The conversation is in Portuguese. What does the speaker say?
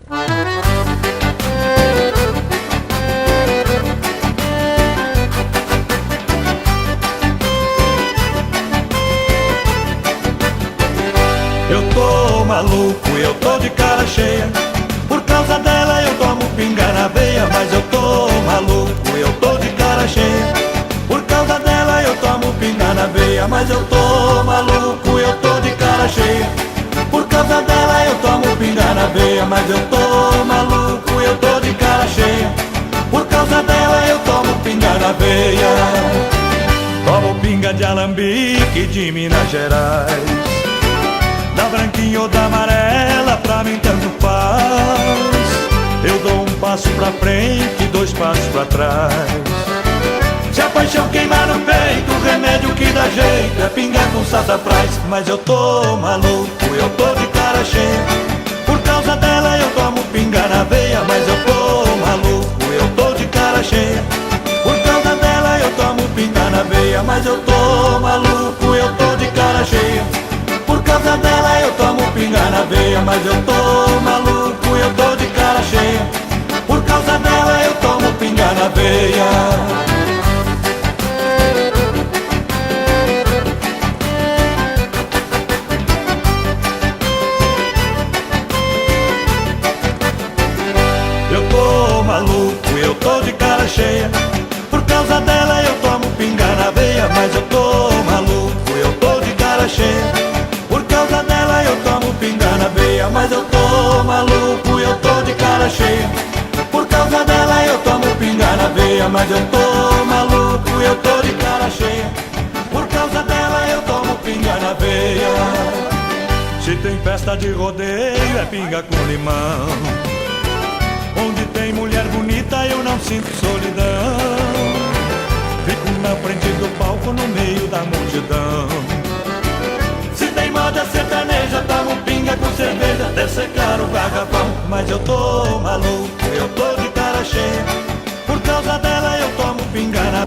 Eu tô maluco, eu tô de cara cheia. Por causa dela eu tomo pinga na veia. Mas eu tô maluco, eu tô de cara cheia. Por causa dela eu tomo pinga na veia. Mas eu tô maluco, eu tô de cara cheia. Por causa dela eu tomo pinga na veia. Mas eu tô maluco, eu tô de cara cheia. Por causa dela eu tomo pinga na veia. Tomo pinga de alambique de Minas Gerais, da branquinha ou da amarela, pra mim tanto faz. Eu dou um passo pra frente, dois passos pra trás. Se a paixão queimar no peito, o remédio que dá jeito é pingar com sassafrás. Mas eu tô maluco, eu tô de cara cheia. Por causa dela eu tomo pinga na veia. Mas eu tô maluco, eu tô de cara cheia. Por causa dela eu tomo pinga na veia. Mas eu tô maluco, eu tô de cara cheia. Por causa dela eu tomo pinga na veia. Mas eu tô maluco, eu tô de cara cheia. Por causa dela eu tomo pinga na veia. Eu tô maluco, eu tô de cara cheia. Por causa dela eu tomo pinga na veia. Mas eu tô maluco, eu tô de cara cheia. Por causa dela eu tomo pinga na veia. Mas eu tô maluco, eu tô de cara cheia. Por causa dela eu tomo pinga na veia. Mas eu tô maluco, eu tô de cara cheia. Por causa dela eu tomo pinga na veia. Se tem festa de rodeio é pinga com limão. Onde tem mulher bonita eu não sinto solidão. Fico na frente do palco no meio da multidão. Se tem moda sertaneja, tomo pinga com cerveja, deve ser claro o garrafão. Mas eu tô maluco, eu tô de cara cheia. Por causa dela eu tomo pinga na